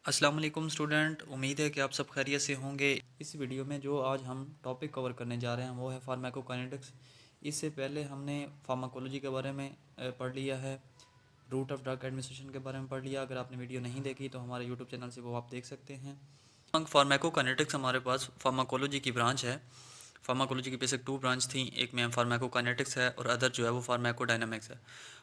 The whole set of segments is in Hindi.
अस्सलाम वालेकुम स्टूडेंट, उम्मीद है कि आप सब खैरियत से होंगे। इस वीडियो में जो आज हम टॉपिक कवर करने जा रहे हैं वो है फार्माकोकाइनेटिक्स। इससे पहले हमने फार्माकोलॉजी के बारे में पढ़ लिया है, रूट ऑफ ड्रग एडमिनिस्ट्रेशन के बारे में पढ़ लिया। अगर आपने वीडियो नहीं देखी तो हमारे यूट्यूब चैनल से वो आप देख सकते हैं। फार्माकोकाइनेटिक्स हमारे पास फार्माकोलॉजी की ब्रांच है। फार्माकोलॉजी की बेसिक 2 ब्रांच थी, एक में फार्माकोकाइनेटिक्स है और अदर जो है वो फार्माकोडायनामिक्स है।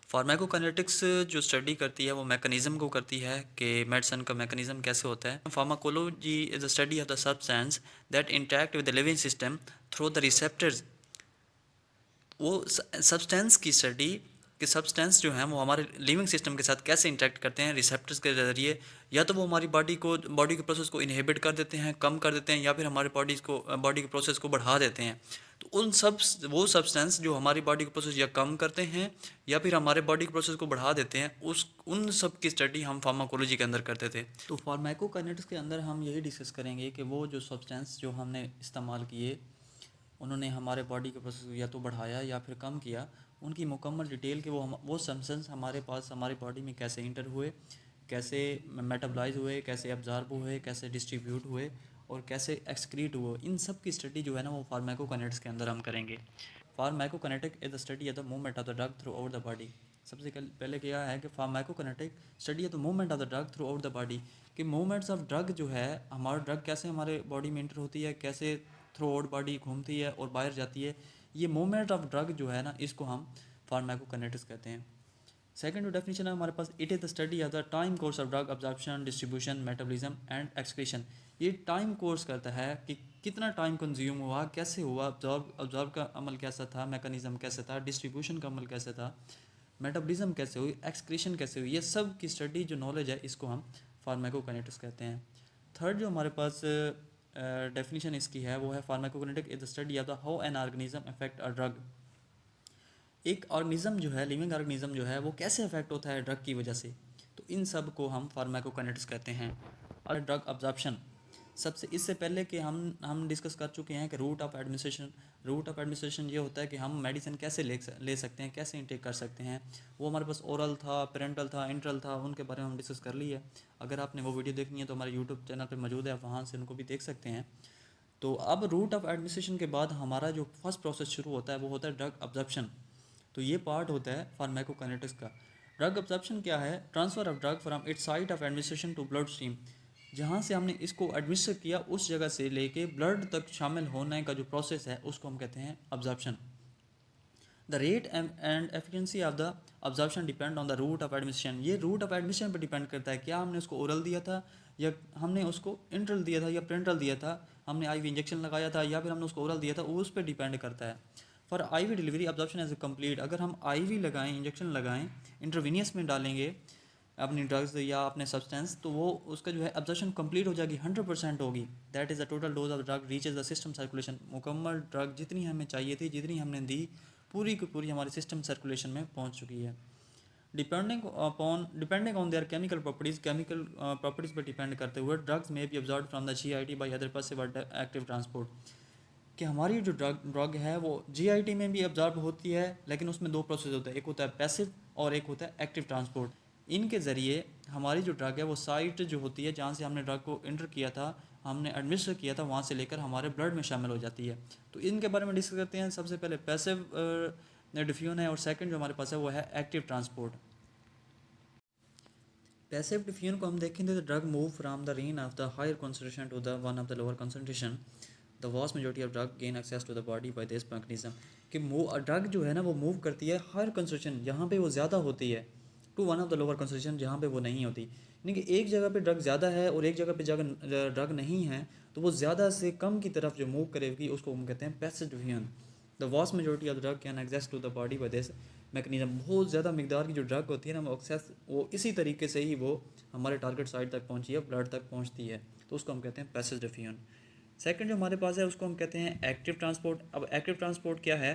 फार्माकोकाइनेटिक्स जो स्टडी करती है वो मैकेनिज़्म को करती है कि मेडिसिन का मैकेनिज़्म कैसे होता है। Pharmacology is the study of the substance that interact with the living system through the receptors. वो सब्सटेंस की स्टडी कि सब्सटेंस जो हैं वो हमारे लिविंग सिस्टम के साथ कैसे इंटरेक्ट करते हैं रिसेप्टर्स के ज़रिए। या तो वो हमारी बॉडी के प्रोसेस को इनहिबिट कर देते हैं, कम कर देते हैं, या फिर हमारे बॉडी के प्रोसेस को बढ़ा देते हैं। तो वो सब्सटेंस जो हमारी बॉडी के प्रोसेस या कम करते हैं या फिर हमारे बॉडी के प्रोसेस को बढ़ा देते हैं, उन सब की स्टडी हम फार्माकोलॉजी के अंदर करते थे। तो फार्माकोकाइनेटिक्स के अंदर हम यही डिस्कस करेंगे कि वो जो सब्सटेंस जो हमने इस्तेमाल किए उन्होंने हमारे बॉडी के प्रोसेस को या तो बढ़ाया या फिर कम किया, उनकी मुकम्मल डिटेल के वो सब्सटेंस हमारे पास हमारी बॉडी में कैसे इंटर हुए, कैसे मेटाबलाइज हुए, कैसे एब्जॉर्ब हुए, कैसे डिस्ट्रीब्यूट हुए और कैसे एक्सक्रीट हुए, इन सब की स्टडी जो है ना वो फार्माकोकाइनेटिक्स के अंदर हम करेंगे। Pharmacokinetic is the study of the movement of the drug through out the body. सबसे पहले क्या है कि pharmacokinetic study of the movement of the drug through out the body, कि मूवमेंट्स ऑफ ड्रग जो है, हमारा ड्रग कैसे हमारे बॉडी में इंटर होती है, कैसे थ्रू आउट बॉडी घूमती है और बाहर जाती है। ये मूवमेंट ऑफ ड्रग जो है ना, इसको हम फार्माकोकाइनेटिक्स कहते हैं। सेकंड जो डेफिनेशन है हमारे पास, it is the study of the time course of drug absorption, distribution, metabolism and excretion. ये टाइम कोर्स करता है कि कितना टाइम कंज्यूम हुआ, कैसे हुआ, अब्जॉर्ब का अमल कैसा था, मैकेनिज्म कैसे था, डिस्ट्रीब्यूशन का अमल कैसे था, मेटाबॉलिज्म कैसे हुई, एक्सक्रीशन कैसे हुई। ये सब की स्टडी जो नॉलेज है इसको हम फार्माकोकाइनेटिक्स कहते हैं। थर्ड जो हमारे पास डेफिनेशन इसकी है वो है, pharmacokinetic is the study of the how an organism affect a drug. एक ऑर्गेनिज्म जो है, लिविंग ऑर्गेनिज्म जो है, वो कैसे अफेक्ट होता है ड्रग की वजह से। तो इन सब को हम फार्माकोकाइनेटिक्स कहते हैं। और ड्रग अब्जॉर्प्शन, सबसे इससे पहले कि हम डिस्कस कर चुके हैं कि रूट ऑफ एडमिनिस्ट्रेशन ये होता है कि हम मेडिसिन कैसे ले सकते हैं, कैसे इनटेक कर सकते हैं। वो हमारे पास ओरल था, पेरेंटल था, इंट्रल था, उनके बारे में हम डिस्कस कर लिए। अगर आपने वो वीडियो देखनी है तो हमारे यूट्यूब चैनल पर मौजूद है, वहाँ से उनको भी देख सकते हैं। तो अब रूट ऑफ एडमिनिस्ट्रेशन के बाद हमारा जो फर्स्ट प्रोसेस शुरू होता है वो होता है ड्रग अब्जॉर्प्शन। तो ये पार्ट होता है फार्माकोकाइनेटिक्स का। ड्रग अब्जॉर्प्शन क्या है? Transfer of drug from its site of administration to blood stream. जहाँ से हमने इसको एडमिनिस्टर किया उस जगह से लेके ब्लड तक शामिल होने का जो प्रोसेस है उसको हम कहते हैं absorption. The rate and efficiency of the absorption depend on the route of administration. ये रूट ऑफ एडमिनिस्ट्रेशन पर डिपेंड करता है, क्या हमने उसको ओरल दिया था या हमने उसको इंट्रल दिया था या पेरेंटल दिया था, हमने आईवी इंजेक्शन लगाया था या फिर हमने उसको ओरल दिया था, उस पर डिपेंड करता है। For IV delivery absorption as a complete, अगर हम आईवी लगाएं, इंजेक्शन लगाएं, इंट्रावीनियस में डालेंगे अपनी ड्रग्स या अपने सब्सटेंस, तो वो उसका जो है अब्जॉर्प्शन कंप्लीट हो जाएगी, 100% होगी। That is the total dose of drug reaches the system circulation. मुकम्मल ड्रग जितनी हमें चाहिए थी, जितनी हमने दी, पूरी की पूरी हमारे सिस्टम सर्कुलेशन में पहुंच चुकी है। Depending on their chemical properties पर डिपेंड करते हुए drugs may be absorb from the GIT by other passive active transport. कि हमारी जो ड्रग है वो GIT में भी अब्जॉर्ब होती है, लेकिन उसमें 2 प्रोसेस होते हैं, एक होता है पैसिव और एक होता है एक्टिव ट्रांसपोर्ट। इनके ज़रिए हमारी जो ड्रग है वो साइट जो होती है जहाँ से हमने ड्रग को इंटर किया था, हमने एडमिनिस्टर किया था, वहाँ से लेकर हमारे ब्लड में शामिल हो जाती है। तो इनके बारे में डिस्कस करते हैं। सबसे पहले पैसिव डिफ्यूजन है और सेकंड जो हमारे पास है वो है एक्टिव ट्रांसपोर्ट। पैसिव डिफ्यूजन को हम देखेंगे तो drug move from the region of the higher concentration to the one of the lower concentration. The vast majority of drug gain access to the body by this mechanism. कि ड्रग जो है ना वो मूव करती है हायर कंसंट्रेशन जहाँ पे वो ज़्यादा होती है, to one of the lower concentration जहाँ पे वो नहीं होती। यानी कि एक जगह पे ड्रग ज़्यादा है और एक जगह पे जगह ड्रग नहीं है, तो वो ज़्यादा से कम की तरफ जो मूव करेगी उसको हम कहते हैं passive diffusion. The vast majority of drug can access to the body by this mechanism. बहुत ज़्यादा मकदार की जो ड्रग होती है ना वो इसी तरीके से ही वो हमारे टारगेट साइट तक पहुँची है, ब्लड तक पहुँचती है, तो उसको हम कहते हैं पैसिव डिफ्यूजन। सेकंड जो हमारे पास है उसको हम कहते हैं एक्टिव ट्रांसपोर्ट। अब एक्टिव ट्रांसपोर्ट क्या है?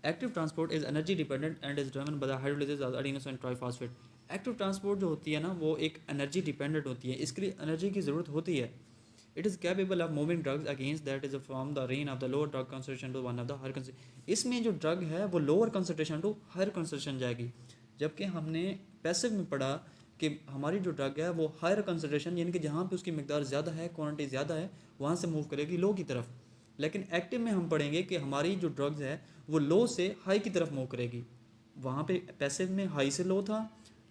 Active transport is energy dependent and is driven by the hydrolysis of adenosine triphosphate. Active transport जो होती है ना वो एक एनर्जी डिपेंडेंट होती है, इसके लिए एनर्जी की ज़रूरत होती है। It is capable of moving drugs against that is from the region of the lower drug concentration to one of the higher concentration. इसमें जो ड्रग है वो lower concentration to higher concentration जाएगी, जबकि हमने पैसिव में पढ़ा कि हमारी जो ड्रग है वो हायर कंसनट्रेशन यानी कि जहाँ पे उसकी मिकदार ज़्यादा है, क्वांटिटी ज़्यादा है, वहाँ से मूव करेगी लो की तरफ। लेकिन एक्टिव में हम पढ़ेंगे कि हमारी जो ड्रग्स है वो लो से हाई की तरफ मूव करेगी। वहाँ पे पैसिव में हाई से लो था,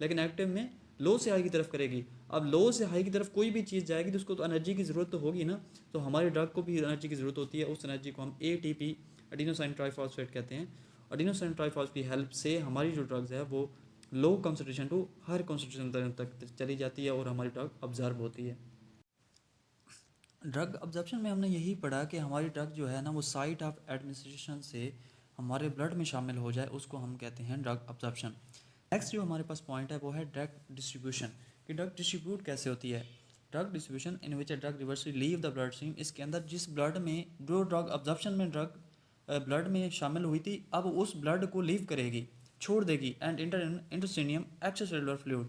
लेकिन एक्टिव में लो से हाई की तरफ करेगी। अब लो से हाई की तरफ कोई भी चीज़ जाएगी तो उसको तो एनर्जी की ज़रूरत तो होगी ना, तो हमारी ड्रग को भी एनर्जी की ज़रूरत होती है। उस एनर्जी को हम ATP एडिनोसाइन ट्राइफॉस्फेट कहते हैं। एडिनोसाइन ट्राइफॉस्फेट की हेल्प से हमारी जो ड्रग्स है वो low concentration to higher concentration तक चली जाती है और हमारी ड्रग ऑब्जर्व होती है। ड्रग ऑब्जर्प्शन में हमने यही पढ़ा कि हमारी ड्रग जो है ना वो साइट ऑफ एडमिनिस्ट्रेशन से हमारे ब्लड में शामिल हो जाए, उसको हम कहते हैं ड्रग ऑब्जर्प्शन। नेक्स्ट जो हमारे पास पॉइंट है वो है ड्रग डिस्ट्रीब्यूशन, कि ड्रग डिस्ट्रीब्यूट कैसे होती है। Drug distribution in which drug reversely leave the blood stream, इसके अंदर जिस ब्लड में जो ड्रग ऑब्जर्प्शन में ड्रग ब्लड में शामिल हुई थी अब उस ब्लड को लीव करेगी, छोड़ देगी, and interstitium extracellular fluid,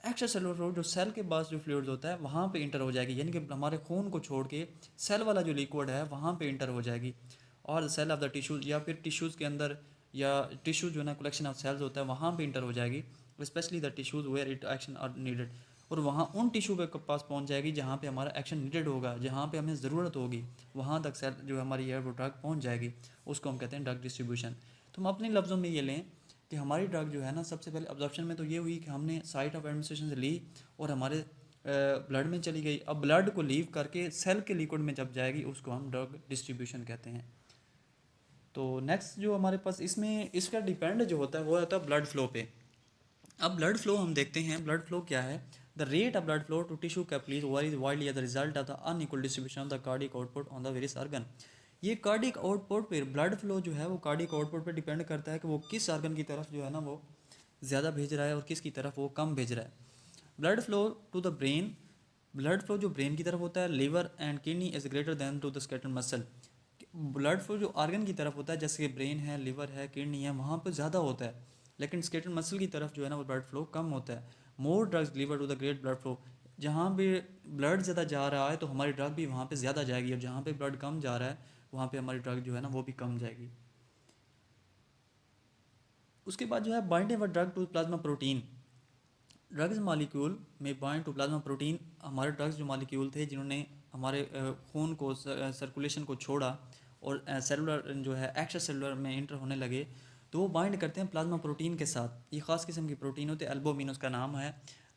extra cellular fluid जो सेल के पास जो फ्लूइड होता है वहाँ पे इंटर हो जाएगी, यानी कि हमारे खून को छोड़ के सेल वाला जो लिक्विड है वहाँ पे इंटर हो जाएगी। और सेल ऑफ द टिश्यूज़ या फिर टिश्यूज़ के अंदर या टिश्यू जो है ना कलेक्शन ऑफ सेल्स होता है वहाँ पे इंटर हो जाएगी, specially the tissues where it action are needed, और वहाँ उन टिश्यू के पास पहुँच जाएगी जहाँ पे हमारा एक्शन नीडेड होगा, जहाँ पे हमें ज़रूरत होगी वहाँ तक सेल जो हमारी है वो ड्रग पहुँच जाएगी, उसको हम कहते हैं ड्रग डिस्ट्रीब्यूशन। तो हम अपने लफ्ज़ों में ये लें कि हमारी ड्रग जो है ना सबसे पहले ऑब्जर्प्शन में तो ये हुई कि हमने साइट ऑफ एडमिनिस्ट्रेशन से ली और हमारे ब्लड में चली गई। अब ब्लड को लीव करके सेल के लिक्विड में जब जाएगी उसको हम ड्रग डिस्ट्रीब्यूशन कहते हैं। तो नेक्स्ट जो हमारे पास इसमें इसका डिपेंड जो होता है वो होता है ब्लड फ्लो पे। अब ब्लड फ्लो हम देखते हैं, ब्लड फ्लो क्या है। The rate of blood flow to tissue capillaries varies widely as the result of the unequal distribution of the cardiac output on the various organ. ये कार्डियक आउटपुट पे ब्लड फ्लो जो है वो कार्डियक आउटपुट पे डिपेंड करता है कि वो किस ऑर्गन की तरफ जो है ना वो ज़्यादा भेज रहा है और किसकी तरफ वो कम भेज रहा है। Blood flow to the brain, blood flow जो ब्रेन की तरफ होता है, liver and kidney is greater than to the skeletal muscle. Blood flow जो ऑर्गन की तरफ होता है जैसे कि ब्रेन है, लिवर है, किडनी है, वहाँ पर ज़्यादा होता है, लेकिन स्केलेटल मसल की तरफ जो है ना वो ब्लड फ्लो कम होता है। More drugs deliver to the great blood flow, जहाँ भी ब्लड ज़्यादा जा रहा है तो हमारी ड्रग भी वहाँ पे ज़्यादा जाएगी, और जहाँ पे ब्लड कम जा रहा है वहाँ पे हमारी ड्रग जो है ना वो भी कम जाएगी। उसके बाद जो है binding of drug to plasma protein, drugs molecule may bind to plasma protein, हमारे ड्रग्स जो मॉलिक्यूल थे जिन्होंने हमारे खून को सर्कुलेशन को छोड़ा और सेलुलर जो है एक्स्ट्रा सेलुलर में इंटर होने लगे, तो वो बाइंड करते हैं प्लाज्मा प्रोटीन के साथ। ये ख़ास किस्म की प्रोटीन होते हैं, एल्बुमिन उसका नाम है,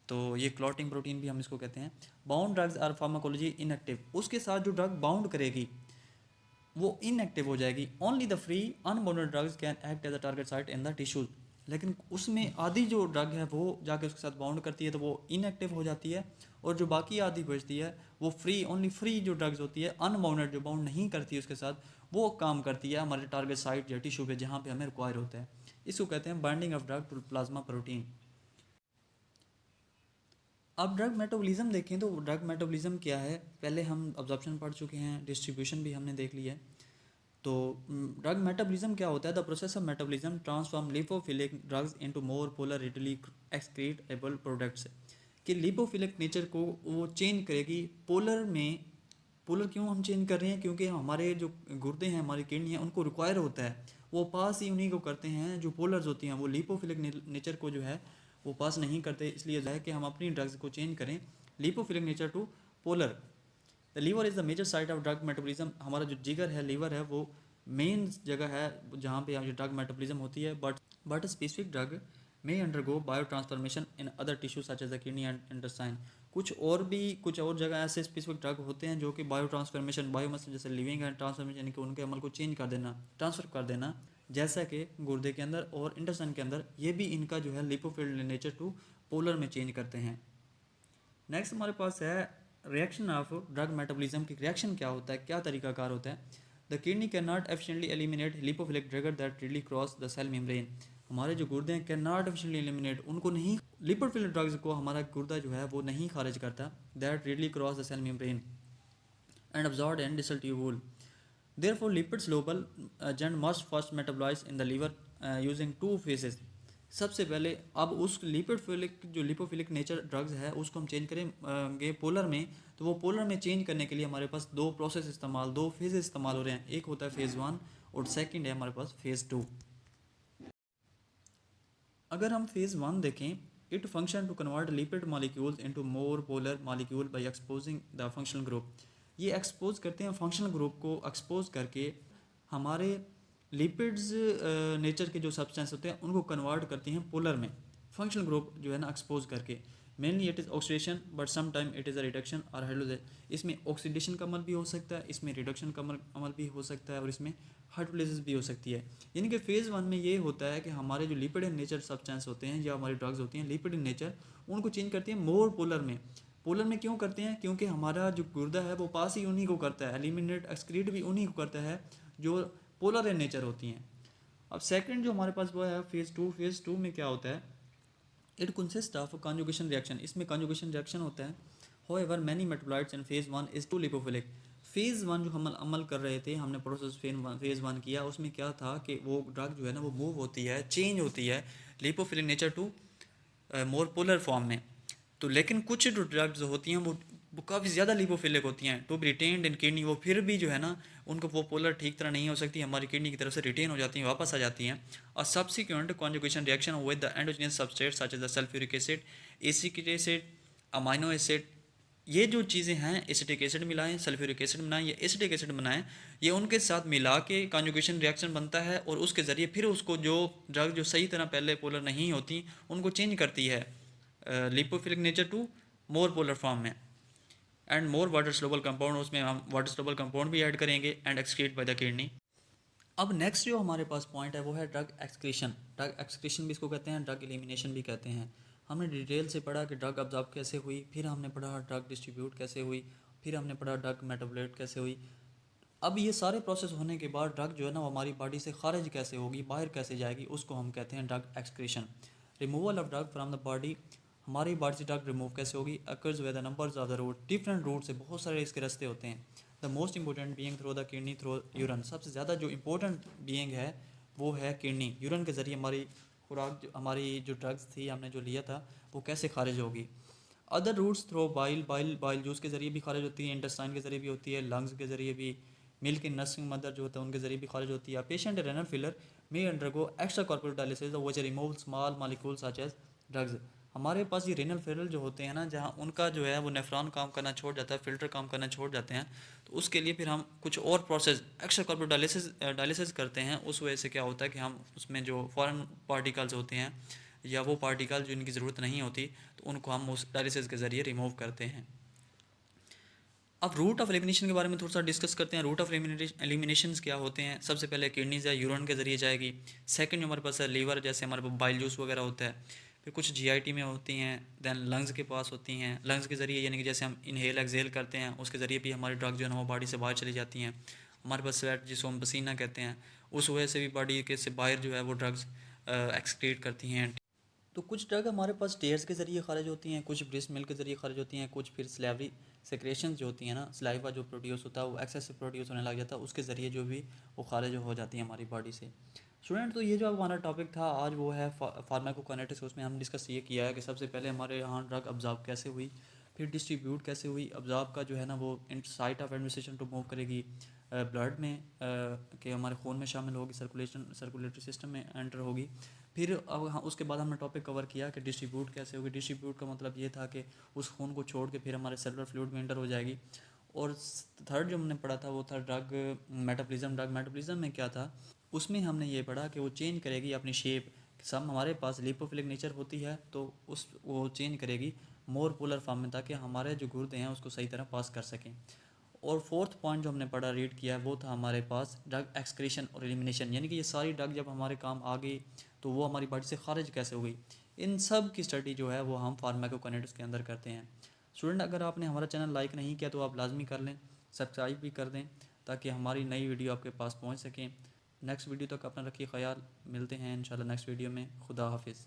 तो ये क्लॉटिंग प्रोटीन भी हम इसको कहते हैं। Bound drugs are pharmacology inactive, उसके साथ जो ड्रग बाउंड करेगी वो इनएक्टिव हो जाएगी। Only the free unbounded drugs can act as a target site in the tissues, लेकिन उसमें आधी जो ड्रग है वो जाके उसके साथ बाउंड करती है तो वो इनएक्टिव हो जाती है, और जो बाकी आधी बचती है वो फ्री, ओनली फ्री जो ड्रग्स होती है अनबाउंडेड जो बाउंड नहीं करती है उसके साथ, वो काम करती है हमारे टारगेट साइट या टिश्यू पे जहाँ पे हमें रिक्वायर होता है। इसको कहते हैं binding of drug to plasma protein. अब ड्रग मेटाबॉलिज्म देखें तो ड्रग मेटाबॉलिज्म क्या है, पहले हम ऑब्जर्प्शन पढ़ चुके हैं, डिस्ट्रीब्यूशन भी हमने देख लिया है। तो ड्रग मेटाबॉलिज्म क्या होता है, the process of metabolism transform lipophilic drugs into more polar readily excretable products, कि लिपोफिलिक नेचर को वो चेंज करेगी पोलर में। पोलर क्यों हम चेंज कर रहे हैं, क्योंकि हमारे जो गुर्दे हैं, हमारी किडनी है, उनको रिक्वायर होता है, वो पास ही उन्हीं को करते हैं जो पोलर्स होती हैं, वो लिपोफिलिक नेचर को जो है वो पास नहीं करते, इसलिए जो है कि हम अपनी ड्रग्स को चेंज करें lipophilic nature to polar. The liver is the major site of drug metabolism, हमारा जो जिगर है, लीवर है, वो मेन जगह है जहाँ पे ये ड्रग मेटाबॉलिज्म होती है। But specific drug may undergo biotransformation in other tissue such as the kidney and intestine. कुछ और जगह ऐसे स्पेसिफिक ड्रग होते हैं जो कि बायो ट्रांसफॉर्मेशन, बायो मतलब जैसे लिविंग एंड ट्रांसफॉर्मेशन यानी कि उनके अमल को चेंज कर देना, ट्रांसफ़र कर देना, जैसा कि गुर्दे के अंदर और इंटेस्टाइन के अंदर, ये भी इनका जो है लिपोफिल नेचर टू पोलर में चेंज करते हैं। नेक्स्ट हमारे पास है रिएक्शन ऑफ ड्रग मेटाबॉलिज्म की रिएक्शन क्या होता है, क्या तरीकाकार होता है। The kidney can not efficiently eliminate lipophilic drug that really cross the cell membrane, हमारे जो गुर्दे हैं कैन नॉट एफिशिएंटली एलिमिनेट, उनको नहीं, लिपोफिलिक ड्रग्स को हमारा गुर्दा जो है वो नहीं खारिज करता, that really cross the cell membrane and absorb and dissoluble. Therefore, lipid soluble agent must first metabolize in the liver using two phases। सबसे पहले अब उस लिपोफिलिक नेचर ड्रग्स है उसको हम चेंज करेंगे पोलर में, तो वो पोलर में चेंज करने के लिए हमारे पास दो फेज इस्तेमाल हो रहे हैं, एक होता है फेज़ 1 और सेकंड है हमारे पास फेज़ 2। अगर हम फेज़ 1 देखें it function to convert lipid molecules into more polar molecule by exposing the functional group. ये एक्सपोज करते हैं फंक्शनल ग्रुप को एक्सपोज करके हमारे लिपिड्स नेचर के जो सब्सटेंस होते हैं उनको कन्वर्ट करती हैं पोलर में, फंक्शनल ग्रुप जो है ना एक्सपोज करके। Mainly it is oxidation but some time it is a reduction और हाइड्रोलाइजेशन। इसमें ऑक्सीडेशन का अमल भी हो सकता है, इसमें रिडक्शन का अमल भी हो सकता है और इसमें हाइड्रोलाइसिस भी हो सकती है। यानी कि फेज़ 1 में ये होता है कि हमारे जो लिपिड इन नेचर सब्सटेंस होते हैं या हमारी ड्रग्स होती हैं लिपिड इन नेचर, उनको चेंज करती हैं मोर पोलर में। पोलर में क्यों करते हैं? क्योंकि हमारा जो गुर्दा है वो पास ही उन्हीं को करता है, एलिमिनेट एक्सक्रीट भी उन्हीं को करता है जो पोलर इन नेचर होती हैं। अब सेकंड जो हमारे पास वो है फेज़ 2। फेज़ 2 में क्या होता है? It consist of conjugation reaction. इसमें कॉन्जुगेशन रिएक्शन होता है। However many metabolites in phase 1 is too lipophilic. Phase 1 जो हम अमल कर रहे थे, हमने प्रोसेस फेज़ 1 किया, उसमें क्या था कि वो ड्रग जो है ना वो मूव होती है, चेंज होती है lipophilic nature to more polar form में। तो लेकिन कुछ जो ड्रग्स होती हैं वो काफ़ी ज़्यादा लिपोफिलिक होती हैं to be retained in kidney. वो फिर भी जो है ना उनको वो पोलर ठीक तरह नहीं हो सकती, हमारी किडनी की तरफ से रिटेन हो जाती हैं, वापस आ जाती हैं। और subsequent conjugation reaction with the endogenous substrate such as the sulphuric acid, acetic acid, amino acid, ये जो चीज़ें हैं एसिटिक एसिड मिलाएं, सल्फ्यूरिक एसिड बनाएं या एसिटिक एसिड बनाएं, ये उनके साथ मिला के कॉन्जुगेशन रिएक्शन बनता है और उसके ज़रिए फिर उसको जो ड्रग जो सही तरह पहले पोलर नहीं होती उनको चेंज करती है lipophilic nature to more polar form में। And more water soluble compound, उसमें हम वाटर स्लोबल कंपाउंड भी ऐड करेंगे and excrete by the kidney. अब नेक्स्ट जो हमारे पास पॉइंट है वो है ड्रग एक्सक्रीशन। ड्रग एक्सक्रीशन भी इसको कहते हैं, ड्रग एलिमिनेशन भी कहते हैं। हमने डिटेल से पढ़ा कि ड्रग अब्जॉर्ब कैसे हुई, फिर हमने पढ़ा ड्रग डिस्ट्रीब्यूट कैसे हुई, फिर हमने पढ़ा ड्रग मेटाबोलाइट कैसे हुई। अब ये सारे प्रोसेस होने के बाद ड्रग जो है ना वो हमारी बॉडी से खारिज कैसे होगी, बाहर कैसे जाएगी, उसको हम कहते हैं drug excretion. Removal of drug from the body, हमारी बॉडी से ड्रग रिमूव कैसे होगी, occurs with the numbers of the route. Different route से बहुत सारे इसके रास्ते होते हैं। The most important being through the kidney through urine. सबसे ज़्यादा जो इंपॉर्टेंट बीइंग है वो है किडनी। यूरन के ज़रिए हमारी खुराक हमारी जो ड्रग्स थी हमने जो लिया था वो कैसे खारिज होगी। Other routes through bile juice के ज़रिए भी खारिज होती है, इंटेस्टाइन के ज़रिए भी होती है, लंग्स के ज़रिए भी, मिल्क इन नर्सिंग मदर जो होता है उनके ज़रिए भी खारिज होती है। पेशेंट रेनल फेलियर में undergo extra corporate dialysis which remove small molecules such as drugs. हमारे पास ये रेनल फेलियर जो होते हैं ना, जहाँ उनका जो है वो नेफ्रॉन काम करना छोड़ जाता है, फिल्टर काम करना छोड़ जाते हैं, तो उसके लिए फिर हम कुछ और प्रोसेस एक्स्ट्रा कॉर्पोरेट डायलिसिस करते हैं। उस वजह से क्या होता है कि हम उसमें जो फॉरेन पार्टिकल्स होते हैं या वो पार्टिकल जो इनकी ज़रूरत नहीं होती तो उनको हम उस डायलिसिस के ज़रिए रिमूव करते हैं। अब रूट ऑफ एलिमिनेशन के बारे में थोड़ा सा डिस्कस करते हैं। रूट ऑफ एलिमिनेशन क्या होते हैं? सबसे पहले किडनीज या यूरिन के ज़रिए जाएगी। सेकंड जो हमारे पास है लीवर, जैसे हमारे पास बाइल जूस वगैरह होता है। फिर कुछ जीआईटी में होती हैं। देन लंग्स के पास होती हैं, लंग्स के ज़रिए यानी कि जैसे हम इनहेल एक्सहेल करते हैं उसके ज़रिए भी हमारी ड्रग जो है ना वो बॉडी से बाहर चली जाती हैं। हमारे पास स्वेट जिसको हम पसीना कहते हैं, उस वजह से भी बॉडी के से बाहर जो है वो ड्रग्स एक्सक्रीट करती हैं। तो कुछ ड्रग हमारे पास टेयर्स के ज़रिए खारिज होती हैं, कुछ ब्रेस्ट मिल्क के ज़रिए खारिज होती हैं, कुछ फिर स्लेवरी सेक्रेशन जो होती हैं ना, सलाइवा जो प्रोड्यूस होता है वो एक्सेसिव प्रोड्यूस होने लग जाता है, उसके ज़रिए जो भी वो खारिज हो जाती है हमारी बॉडी से। स्टूडेंट, तो ये जो हमारा टॉपिक था आज वो है फार्माकोकाइनेटिक्स। उसमें हम डिस्कस ये किया है कि सबसे पहले हमारे यहाँ ड्रग अब्जॉर्ब कैसे हुई, फिर डिस्ट्रीब्यूट कैसे हुई। अब्जॉर्ब का जो है ना वो site of administration to move करेगी ब्लड में कि हमारे खून में शामिल होगी, सर्कुलेटरी सिस्टम में एंटर होगी। फिर अब हाँ उसके बाद हमने टॉपिक कवर किया कि डिस्ट्रीब्यूट कैसे होगी। डिस्ट्रीब्यूट का मतलब ये था कि उस खून को छोड़ के फिर हमारे सेलुलर फ्लूइड में एंटर हो जाएगी। और थर्ड जो हमने पढ़ा था वो था ड्रग मेटाबॉलिज्म। ड्रग मेटाबॉलिज्म में क्या था, उसमें हमने ये पढ़ा कि वो चेंज करेगी अपनी शेप। सब हमारे पास लिपोफिलिक नेचर होती है तो उस वो चेंज करेगी मोर पोलर फॉर्म में, ताकि हमारे जो गुर्दे हैं उसको सही तरह पास कर सकें। और फोर्थ पॉइंट जो हमने पढ़ा रीड किया है वो था हमारे पास ड्रग एक्सक्रीशन और एलिमिनेशन, यानी कि ये सारी ड्रग जब हमारे काम आ गई तो वो हमारी बॉडी से खारिज कैसे हो गई। इन सब की स्टडी जो है वो हम फार्माकोकाइनेटिक्स के अंदर करते हैं। स्टूडेंट, अगर आपने हमारा चैनल लाइक नहीं किया तो आप लाजमी कर लें, सब्सक्राइब भी कर दें ताकि हमारी नई वीडियो आपके पास पहुंच सकें। नेक्स्ट वीडियो तक अपना रखिए ख्याल, मिलते हैं इंशाल्लाह नेक्स्ट वीडियो में। खुदा हाफिज़।